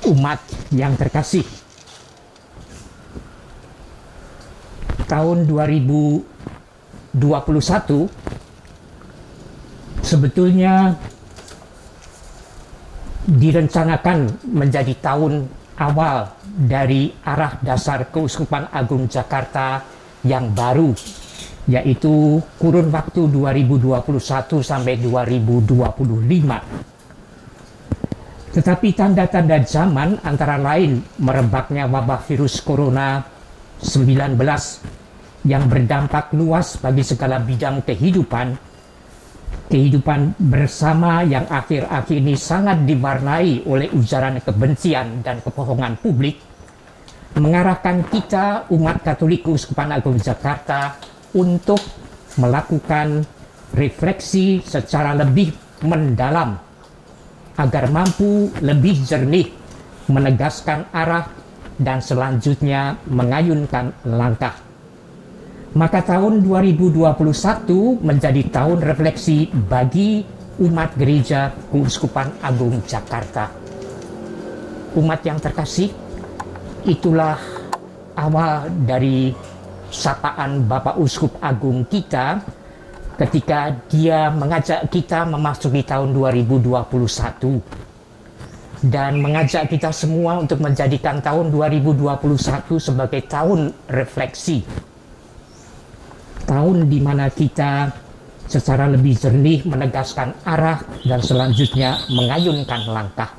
Umat yang terkasih, tahun 2021 sebetulnya direncanakan menjadi tahun awal dari arah dasar Keuskupan Agung Jakarta yang baru, yaitu kurun waktu 2021 sampai 2025. Tetapi tanda-tanda zaman antara lain merebaknya wabah virus corona 19 yang berdampak luas bagi segala bidang kehidupan bersama yang akhir-akhir ini sangat diwarnai oleh ujaran kebencian dan kebohongan publik, mengarahkan kita umat Katolik Keuskupan Agung Jakarta untuk melakukan refleksi secara lebih mendalam agar mampu lebih jernih menegaskan arah dan selanjutnya mengayunkan langkah. Maka tahun 2021 menjadi tahun refleksi bagi umat Gereja Keuskupan Agung Jakarta. Umat yang terkasih, itulah awal dari sapaan Bapak Uskup Agung kita ketika dia mengajak kita memasuki tahun 2021 dan mengajak kita semua untuk menjadikan tahun 2021 sebagai tahun refleksi, tahun di mana kita secara lebih jernih menegaskan arah dan selanjutnya mengayunkan langkah.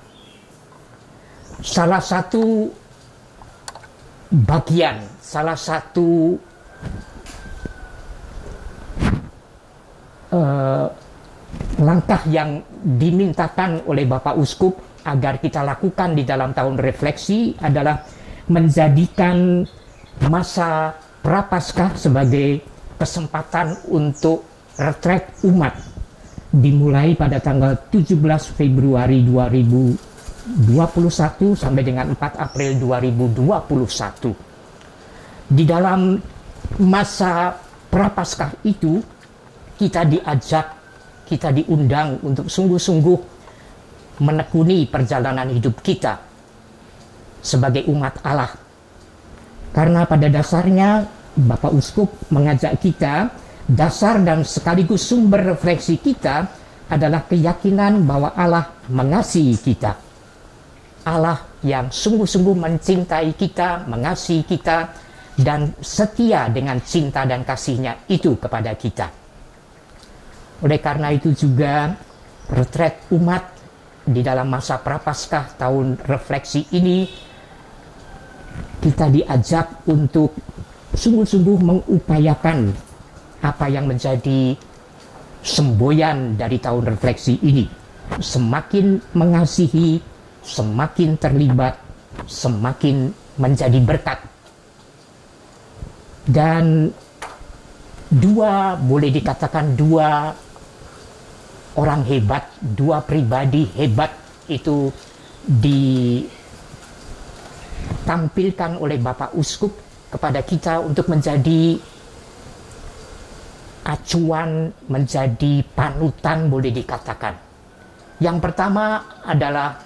Salah satu bagian, salah satu langkah yang dimintakan oleh Bapak Uskup agar kita lakukan di dalam tahun refleksi adalah menjadikan masa Prapaskah sebagai kesempatan untuk retret umat dimulai pada tanggal 17 Februari 2021 sampai dengan 4 April 2021. Di dalam masa Prapaskah itu kita diajak, kita diundang untuk sungguh-sungguh menekuni perjalanan hidup kita sebagai umat Allah. Karena pada dasarnya Bapak Uskup mengajak kita, dasar dan sekaligus sumber refleksi kita adalah keyakinan bahwa Allah mengasihi kita. Allah yang sungguh-sungguh mencintai kita, mengasihi kita, dan setia dengan cinta dan kasihnya itu kepada kita. Oleh karena itu juga retret umat di dalam masa Prapaskah tahun refleksi ini kita diajak untuk sungguh-sungguh mengupayakan apa yang menjadi semboyan dari tahun refleksi ini. Semakin mengasihi, semakin terlibat, semakin menjadi berkat. Dan boleh dikatakan dua orang hebat, dua pribadi hebat itu ditampilkan oleh Bapak Uskup kepada kita untuk menjadi acuan, menjadi panutan boleh dikatakan. Yang pertama adalah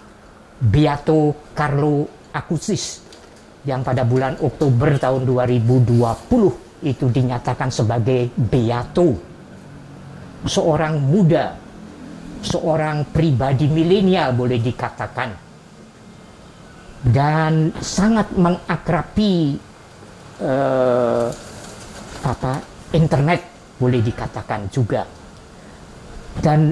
Beato Carlo Acutis yang pada bulan Oktober tahun 2020 itu dinyatakan sebagai Beato, seorang muda, seorang pribadi milenial boleh dikatakan, dan sangat mengakrabi internet boleh dikatakan juga. Dan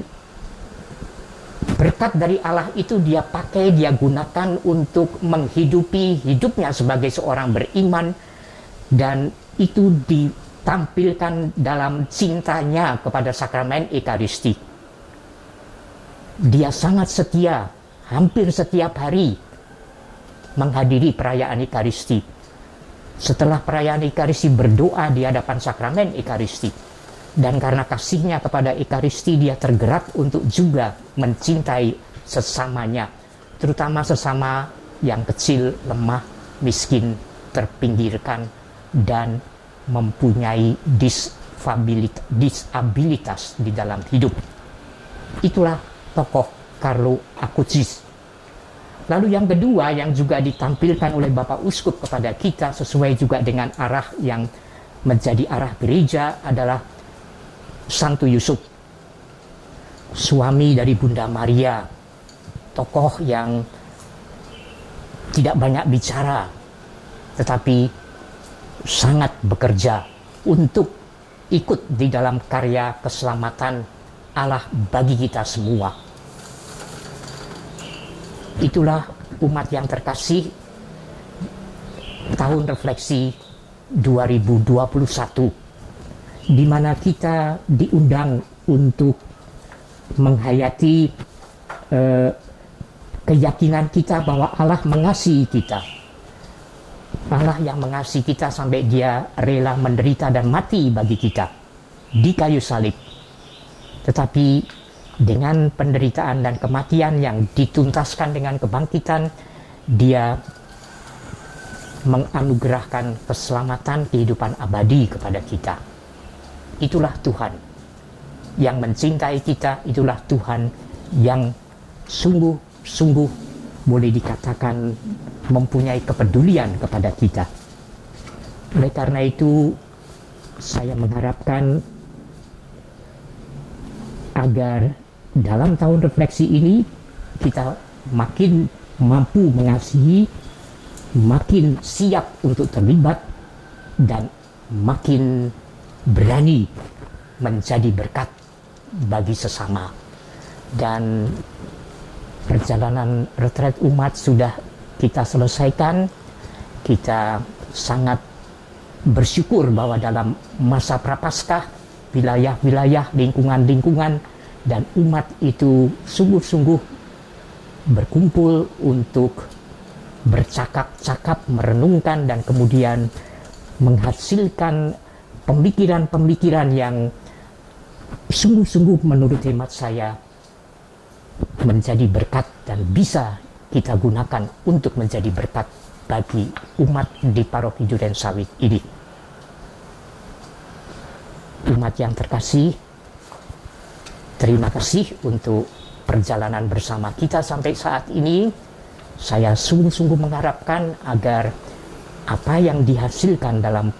berkat dari Allah itu dia pakai, dia gunakan untuk menghidupi hidupnya sebagai seorang beriman, dan itu ditampilkan dalam cintanya kepada sakramen Ekaristi. Dia sangat setia, hampir setiap hari menghadiri perayaan Ekaristi. Setelah perayaan Ekaristi berdoa di hadapan sakramen Ekaristi. Dan karena kasihnya kepada Ekaristi, dia tergerak untuk juga mencintai sesamanya, terutama sesama yang kecil, lemah, miskin, terpinggirkan, dan mempunyai disabilitas di dalam hidup. Itulah tokoh Carlo Acutis. Lalu yang kedua yang juga ditampilkan oleh Bapak Uskup kepada kita sesuai juga dengan arah yang menjadi arah gereja adalah Santo Yusuf, suami dari Bunda Maria, tokoh yang tidak banyak bicara, tetapi sangat bekerja untuk ikut di dalam karya keselamatan Allah bagi kita semua. Itulah umat yang terkasih, tahun refleksi 2021, di mana kita diundang untuk menghayati keyakinan kita bahwa Allah mengasihi kita. Allah yang mengasihi kita sampai Dia rela menderita dan mati bagi kita di kayu salib. Tetapi dengan penderitaan dan kematian yang dituntaskan dengan kebangkitan, Dia menganugerahkan keselamatan kehidupan abadi kepada kita. Itulah Tuhan yang mencintai kita, itulah Tuhan yang sungguh-sungguh boleh dikatakan mempunyai kepedulian kepada kita. Oleh karena itu, saya mengharapkan agar dalam tahun refleksi ini kita makin mampu mengasihi, makin siap untuk terlibat, dan makin berani menjadi berkat bagi sesama. Dan perjalanan retret umat sudah kita selesaikan. Kita sangat bersyukur bahwa dalam masa prapaskah, wilayah-wilayah, lingkungan-lingkungan, dan umat itu sungguh-sungguh berkumpul untuk bercakap-cakap, merenungkan, dan kemudian menghasilkan pemikiran-pemikiran yang sungguh-sungguh menurut hemat saya menjadi berkat dan bisa kita gunakan untuk menjadi berkat bagi umat di Paroki Durensawit ini. Umat yang terkasih, terima kasih untuk perjalanan bersama kita sampai saat ini. Saya sungguh-sungguh mengharapkan agar apa yang dihasilkan dalam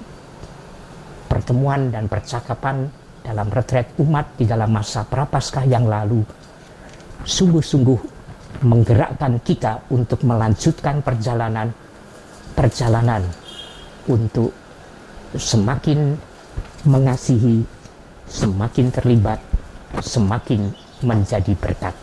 pertemuan dan percakapan dalam retret umat di dalam masa prapaskah yang lalu sungguh-sungguh menggerakkan kita untuk melanjutkan perjalanan untuk semakin mengasihi, semakin terlibat, semakin menjadi berkat.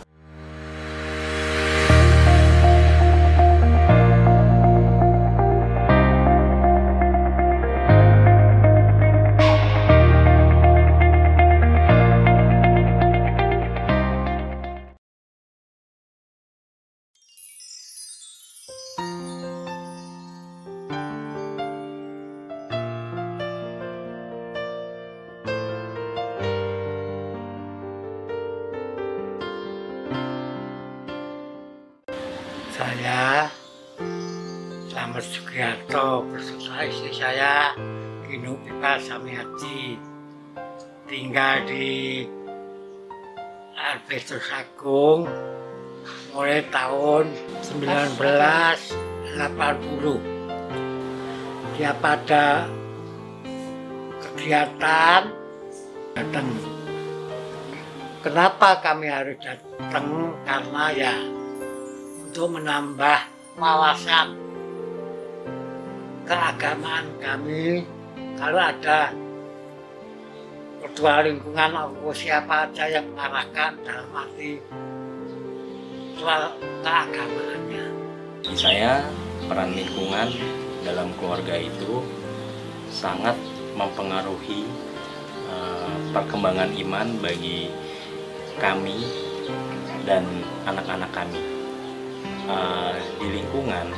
Saya Slamet Sugiarto beserta istri saya Gino Pipa Samiati tinggal di Albertus Agung mulai tahun 1980. Dia pada kegiatan datang. Kenapa kami harus datang? Karena ya untuk menambah wawasan keagamaan kami. Kalau ada ketua lingkungan atau siapa aja yang mengarahkan dalam arti soal keagamaannya. Saya peran lingkungan dalam keluarga itu sangat mempengaruhi perkembangan iman bagi kami dan anak-anak kami. Di lingkungan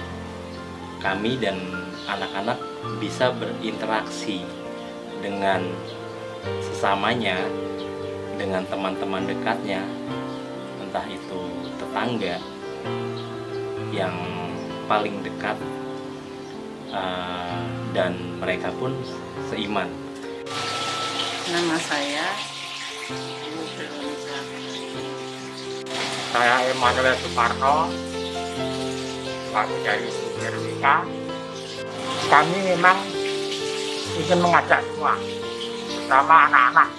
kami dan anak-anak bisa berinteraksi dengan sesamanya, dengan teman-teman dekatnya, entah itu tetangga yang paling dekat, dan mereka pun seiman. Nama saya Saya Emmanuel Suparno, kami dari SUBRWK, kami memang ingin mengajak semua, terutama anak-anak,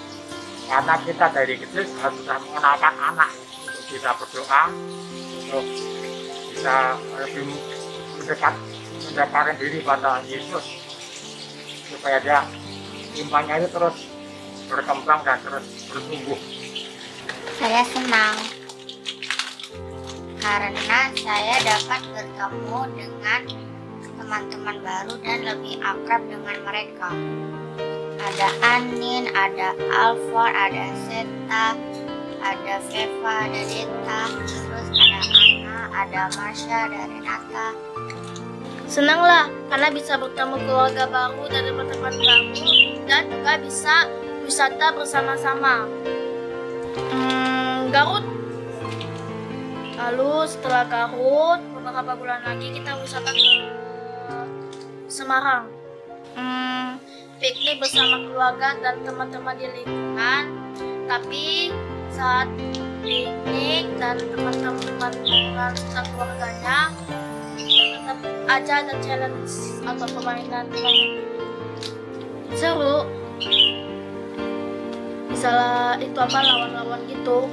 karena kita dari kecil sudah mengenalkan anak untuk bisa berdoa, untuk bisa lebih mendekatkan diri pada Yesus, supaya dia imannya itu terus berkembang dan terus bertumbuh. Saya senang karena saya dapat bertemu dengan teman-teman baru dan lebih akrab dengan mereka. Ada Anin, ada Alfor, ada Seta, ada Veva, ada Deta, terus ada Anna, ada Marsha, ada Renata. Senanglah karena bisa bertemu keluarga baru dan teman-teman baru dan juga bisa wisata bersama-sama. Garut. Lalu setelah Garut, beberapa bulan lagi kita wisata ke Semarang. Piknik bersama keluarga dan teman-teman di lingkungan. Tapi saat piknik dan teman-teman dengan keluarganya, tetap aja ada challenge atau permainan seru. Misalnya itu apa, lawan-lawan gitu.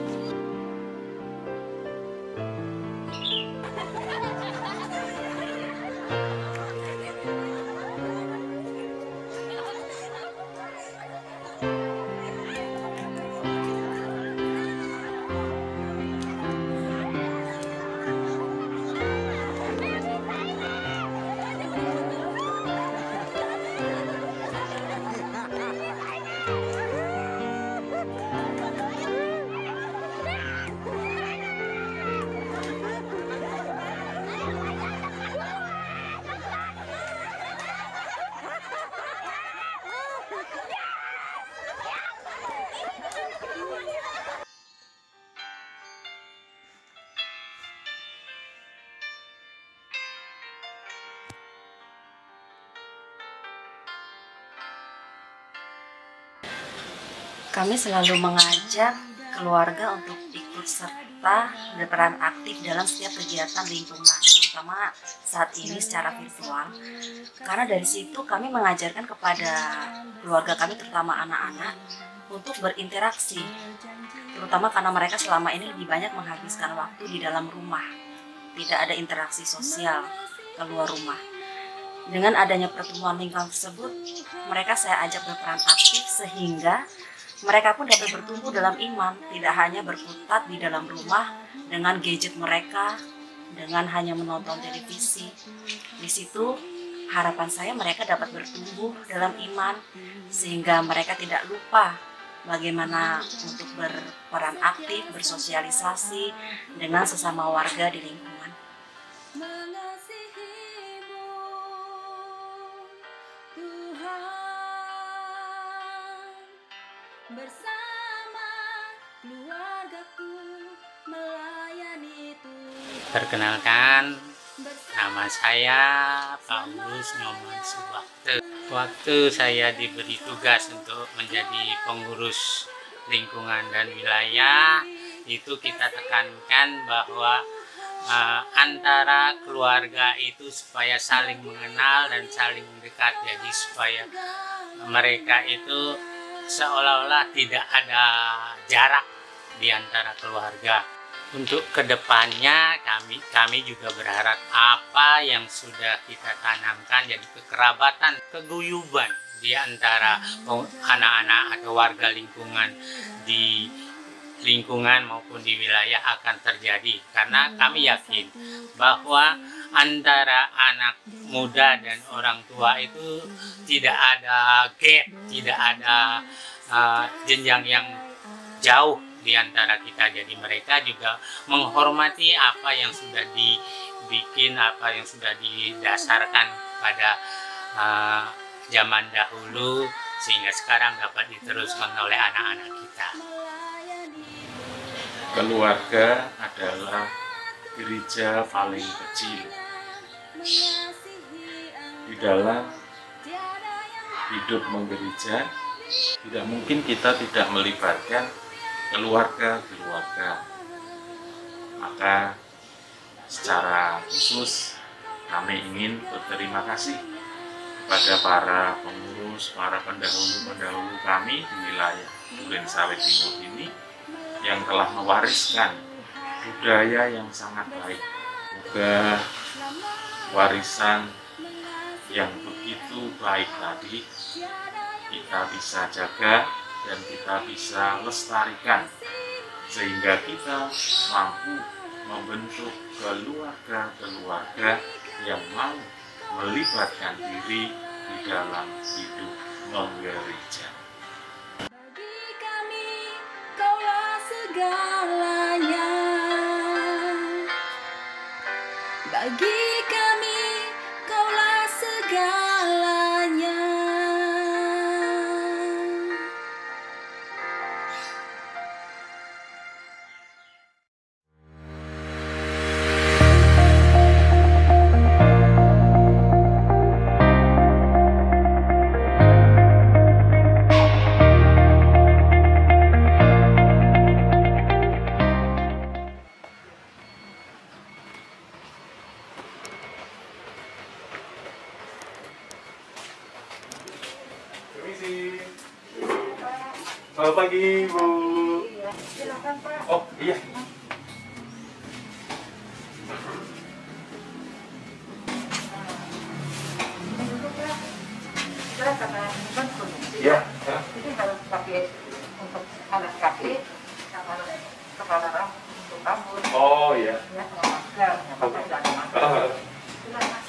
Kami selalu mengajak keluarga untuk ikut serta berperan aktif dalam setiap kegiatan lingkungan, terutama saat ini secara virtual. Karena dari situ kami mengajarkan kepada keluarga kami, terutama anak-anak, untuk berinteraksi, terutama karena mereka selama ini lebih banyak menghabiskan waktu di dalam rumah, tidak ada interaksi sosial keluar rumah. Dengan adanya pertemuan lingkungan tersebut, mereka saya ajak berperan aktif sehingga mereka pun dapat bertumbuh dalam iman, tidak hanya berkutat di dalam rumah dengan gadget mereka, dengan hanya menonton televisi. Di situ harapan saya mereka dapat bertumbuh dalam iman, sehingga mereka tidak lupa bagaimana untuk berperan aktif, bersosialisasi dengan sesama warga di lingkungan. Bersama keluargaku melayani Tuhan. Perkenalkan, nama saya Paulus Nyoman Subakte. Waktu saya diberi tugas untuk menjadi pengurus lingkungan dan wilayah, itu kita tekankan bahwa antara keluarga itu supaya saling mengenal dan saling mendekat, jadi supaya mereka itu seolah-olah tidak ada jarak di antara keluarga. Untuk kedepannya kami juga berharap apa yang sudah kita tanamkan, jadi kekerabatan, keguyuban di antara anak-anak atau warga lingkungan di lingkungan maupun di wilayah akan terjadi, karena kami yakin bahwa antara anak muda dan orang tua itu tidak ada gap, tidak ada jenjang yang jauh di antara kita. Jadi mereka juga menghormati apa yang sudah dibikin, apa yang sudah didasarkan pada zaman dahulu, sehingga sekarang dapat diteruskan oleh anak-anak kita. Keluarga adalah gereja paling kecil. Di dalam hidup menggereja, tidak mungkin kita tidak melibatkan keluarga-keluarga. Maka secara khusus kami ingin berterima kasih kepada para pengurus, para pendahulu-pendahulu kami di wilayah Duren Sawit Timur ini yang telah mewariskan budaya yang sangat baik. Semoga warisan yang begitu baik tadi kita bisa jaga dan kita bisa lestarikan sehingga kita mampu membentuk keluarga-keluarga yang mau melibatkan diri di dalam hidup menggereja. Bagi kami kaulah segalanya. Bagi kami kaulah segalanya. Permisi. Selamat pagi, Bu. Silakan Pak. Oh, iya. Saya karena ini kan kondisi. Iya. Jadi harus pakai untuk alas kaki, sama kepala rambut, untuk rambut. Oh, iya. Ya, sama masker. Yang pakai ada masker. Silakan.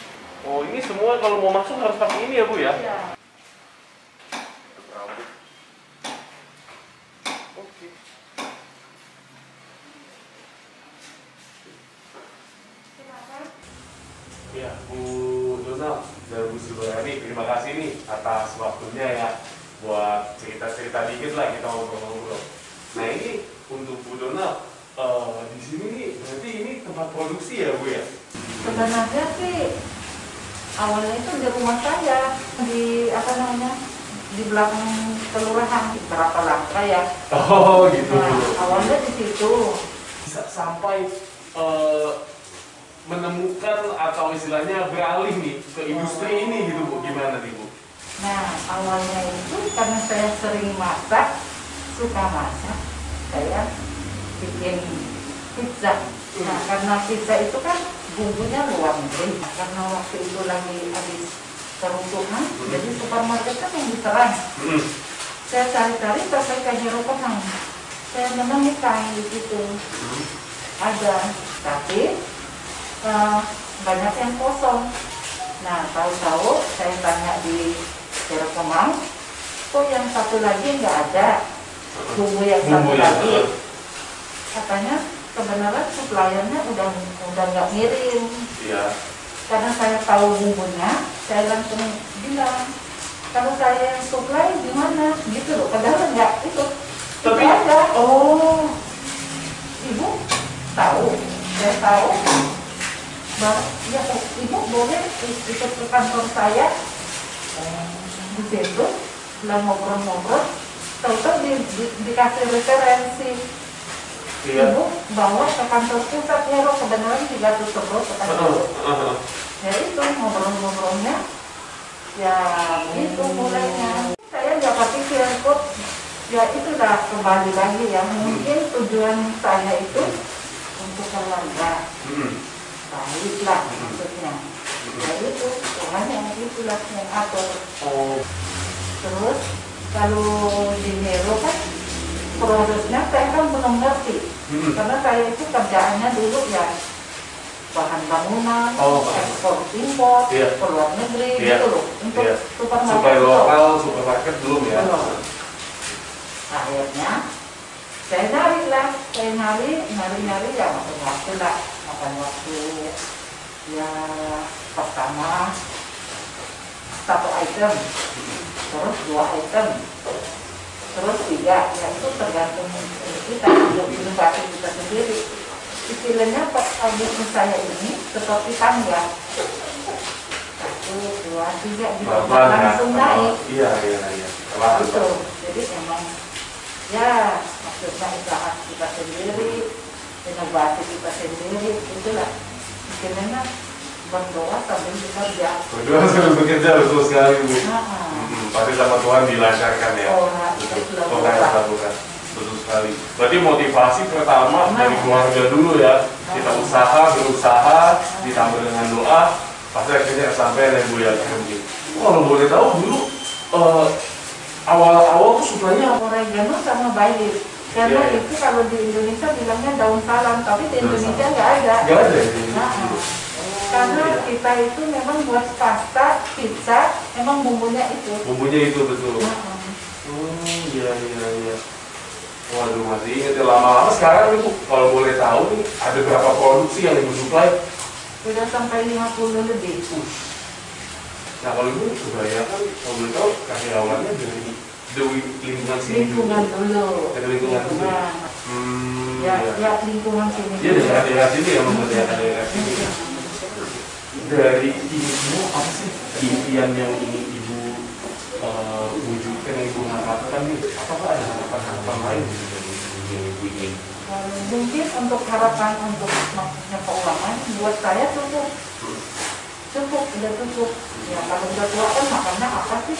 Oh, ini semua kalau mau masuk harus pakai ini ya, Bu ya? Iya. Oke. Ya, Bu Donald dan Bu Silviani, terima kasih nih atas waktunya ya buat cerita-cerita dikit lah kita ngobrol-ngobrol. Nah ini untuk Bu Donald, di sini nih berarti ini tempat produksi ya Bu ya? Sebenarnya sih awalnya itu di rumah saya di di belakang kelurahan berapa langkah ya. Oh gitu. Nah, awalnya di situ. Bisa sampai menemukan atau istilahnya beralih nih ke industri ini gitu Bu, gimana nih Bu? Nah awalnya itu karena saya sering masak, suka masak, saya bikin pizza. Nah karena pizza itu kan bumbunya luar negeri, karena waktu itu lagi habis kerusuhan, jadi supermarket kan yang diserang. Saya cari-cari sampai ke Hero Penang, saya menemukan di situ ada, tapi banyak yang kosong. Nah tahu-tahu saya tanya di Hero Penang, kok yang satu lagi nggak ada bumbu yang satu lagi, katanya sebenarnya suppliernya udah nggak ngirim. Iya. Karena saya tahu bumbunya, saya langsung bilang kalau saya yang supply gimana gitu loh. Padahal nggak itu. Tapi ada. Oh, ibu tahu, saya tahu. Ya, ibu boleh ikut ke kantor saya di situ, setelah ngobrol-ngobrol, tahu-tahu dikasih referensi. Iya. Ibu bawa ke kantor pusat Hero, kebenaran tidak tutup ke kantor. Ya itu ngobrol-ngobrolnya, ya itu mulainya. Saya nggak pakai QR code, ya itulah kembali lagi ya. Mungkin tujuan saya itu untuk keluarga, baiklah maksudnya. Ya itu, Tuhan yang itulah yang atur. Terus kalau di Hero kan prosesnya saya kan belum ngerti, karena saya itu kerjaannya dulu ya bahan bangunan, ekspor impor, ke luar negeri gitu loh, untuk supermarket. Supermarket belum ya? Belum. Akhirnya saya nyari ya makan waktu lah, ya pertama 1 item, terus 2 item, terus 3, ya itu tergantung kita untuk inovasi kita sendiri. Istilahnya bisnis saya ini seperti tangga, 1, 2, 3 gitu, langsung naik. Iya. Itu, jadi emang ya maksudnya usaha kita sendiri, inovasi kita sendiri, itulah istilahnya berdoa sambil bekerja. Berdoa sambil bekerja, betul sekali Bu. Pasti sama Tuhan dilancarkan ya. Tuhan lakukan. Betul sekali. Berarti motivasi pertama dari keluarga dulu ya. Kita berusaha, ditambah dengan doa, pasti akhirnya kesampaian ya Bu ya. Kalau boleh tahu dulu awal-awal tuh sukanya apa? Oregano sama basil. Karena itu kalau di Indonesia bilangnya daun salam, tapi di Indonesia nggak ada. Nggak ada ya di Indonesia. Karena kita itu memang buat pasta, pizza, memang bumbunya itu. Bumbunya itu betul. Iya. Waduh, masih ingat ya, lama-lama sekarang Ibu, kalau boleh tahu nih, ada berapa produksi yang Ibu suplai? Sudah sampai 50 lebih. Nah kalau Ibu kebanyakan, kalau boleh tahu, karyawannya dari lingkungan sini. Lingkungan dulu. Dari lingkungan dulu. Ya lingkungan sini. Iya, daerah sini ya, memperlihatkan daerah sini. Dari ini semua apa sih impian yang ingin Ibu wujudkan, yang Ibu harapkan nih? Apakah ada harapan-harapan lain yang Ibu ingin? Mungkin untuk harapan untuk maksudnya keuangan buat saya cukup, udah cukup. Ya kalau udah tua kan makannya apa sih?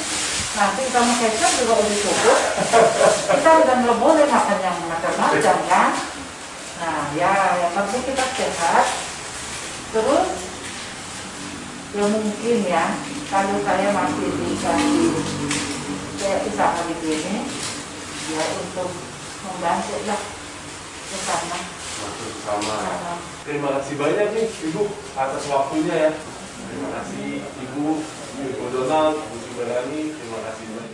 Nanti sama kecap juga udah cukup. Kita udah nggak boleh makan yang macam-macam kan? Nah ya yang penting kita sehat. Terus ya mungkin ya kalau saya masih dikasih kayak usaha di sini ya untuk membantu lah bersama. Terima kasih banyak nih Ibu atas waktunya ya. Terima kasih Ibu Donald, Bu Subarani, terima kasih banyak.